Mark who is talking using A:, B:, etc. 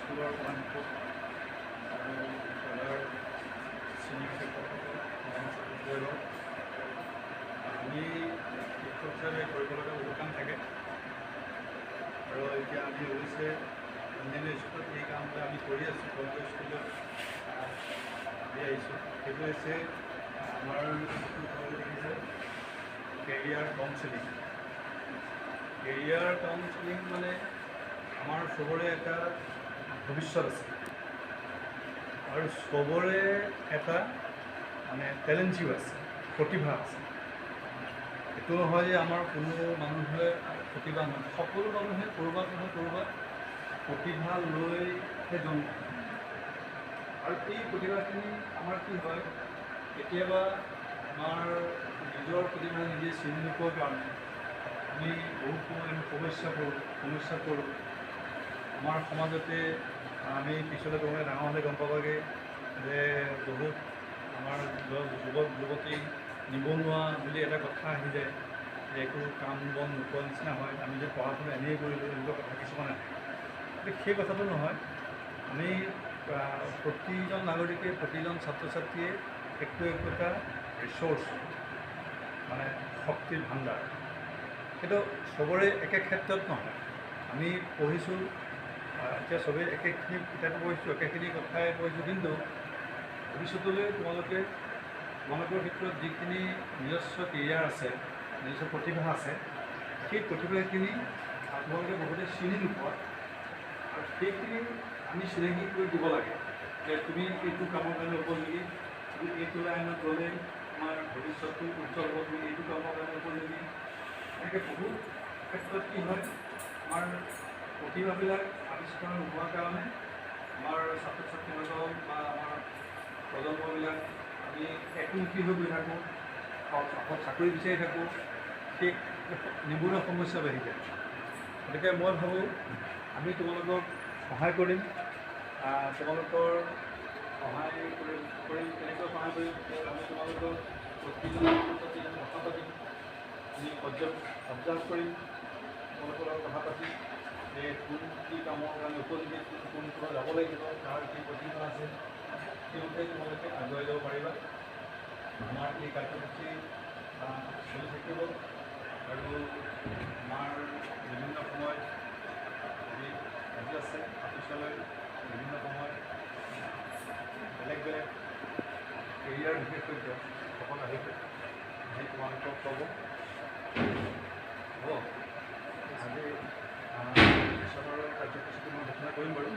A: স্কুলৰ শিক্ষক আৰু কলেজৰ শ্ৰেণী শিক্ষকসকল আমি শিক্ষক হিচাপে কৰিব লগা বহুত কাম থাকে আৰু এতিয়া আমি অৱশ্যে অন্যান্য স্কুলত এই কামবিলাক আমি কৰি আছোঁ। কলেজৰ স্কুলত কৰি আহিছোঁ। সেইটো হৈছে আমাৰ দেখিছে কেৰিয়াৰ কাউন্সেলিং। কেৰিয়াৰ কাউন্সেলিং মানে আমাৰ চবৰে এটা ভৱিষ্যত আছে আৰু চবৰে এটা মানে টেলেণ্টিও আছে, প্ৰতিভা আছে। এইটো নহয় যে আমাৰ কোনো মানুহে প্ৰতিভা নহয়, সকলো মানুহে ক'ৰবাত নহয় ক'ৰবাত প্ৰতিভা লৈহে জন্ম আৰু এই প্ৰতিভাখিনি আমাৰ কি হয়, কেতিয়াবা আমাৰ নিজৰ প্ৰতিভা নিজে চিনি নোপোৱাৰ কাৰণে আমি বহুত সময় সমস্যাত পৰোঁ। আমাৰ সমাজতে আমি পিছলৈ গ'লে ডাঙৰ হ'লে গম পাবাগৈ যে বহুত আমাৰ যুৱক যুৱতী নিবনুৱা বুলি এটা কথা আহি যায় যে একো কাম বন নোপোৱা নিচিনা হয়, আমি যে পঢ়া শুনা এনেই কৰিলোঁ, এনেকুৱা কথা কিছুমান আহে। কিন্তু সেই কথাটো নহয়। আমি প্ৰতিজন নাগৰিকে, প্ৰতিজন ছাত্ৰ ছাত্ৰীয়ে একোটা ৰিচ'ৰ্চ মানে শক্তিৰ ভাণ্ডাৰ। কিন্তু চবৰে একে ক্ষেত্ৰত নহয়। আমি পঢ়িছোঁ, এতিয়া চবেই একেখিনি কিতাপ পঢ়িছোঁ, একেখিনি কথাই পঢ়িছোঁ, কিন্তু ভৱিষ্যতলৈ তোমালোকৰ ক্ষেত্ৰত যিখিনি নিজস্ব কেৰিয়াৰ আছে, নিজস্ব প্ৰতিভা আছে, সেই প্ৰতিভাখিনি তোমালোকে বহুতে চিনি নোপোৱা আৰু সেইখিনি আমি চিনাকি কৰি দিব লাগে যে তুমি এইটো কামৰ কাৰণে উপযোগী, তুমি এইটো লাইনত গ'লে তোমাৰ ভৱিষ্যতটো উজ্জ্বল হ'ব, তুমি এইটো কামৰ কাৰণে উপযোগী। এনেকৈ বহুত ক্ষেত্ৰত কি হয়, আমাৰ প্ৰতিভাবিলাক আৱিষ্কাৰ নোহোৱাৰ কাৰণে আমাৰ ছাত্ৰ ছাত্ৰীসকল বা আমাৰ প্ৰজন্মবিলাক আমি একমুখী হৈ গৈ থাকোঁ, চাকৰি বিচাৰি থাকোঁ, সেই নিবনুৱা সমস্যা বাঢ়ি যায়। গতিকে মই ভাবোঁ আমি তোমালোকক সহায় কৰিম। তোমালোকৰ সহায় কৰিম কেনেকৈ সহায় কৰিম, আমি তোমালোকৰ প্ৰতিজন কথা পাতিম, আমি অবজাৰ্ভ কৰিম, তোমালোকৰ লগত কথা পাতিম যে কোন কি কামৰ কাৰণে উপযোগী, কোন ক'ত যাব লাগিব, তাৰ কি প্ৰতিভা আছে, সেইমতে তোমালোকে আগুৱাই যাব পাৰিবা। আমাৰ এই কাৰ্যসূচী চলি থাকিব আৰু আমাৰ বিভিন্ন সময়ত আজি আছে, পিছলৈ বিভিন্ন সময়ত বেলেগ বেলেগ কেৰিয়াৰ বিশেষজ্ঞ সকল আহি তোমালোকক ক'ব। হ'ব, আজি পিছৰ কাৰ্যসূচীটো মই ঘোষণা কৰিম বাৰু।